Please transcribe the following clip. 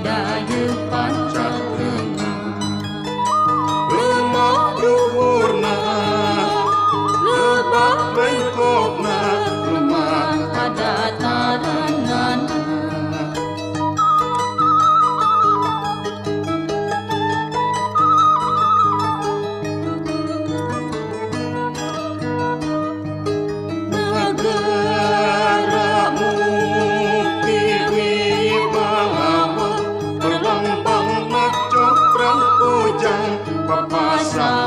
dayu pancak tengah lemak luhurna lebak bengkokna lemah pada taranan negaramu tiwi palawa perlambang macok perang pujang papasa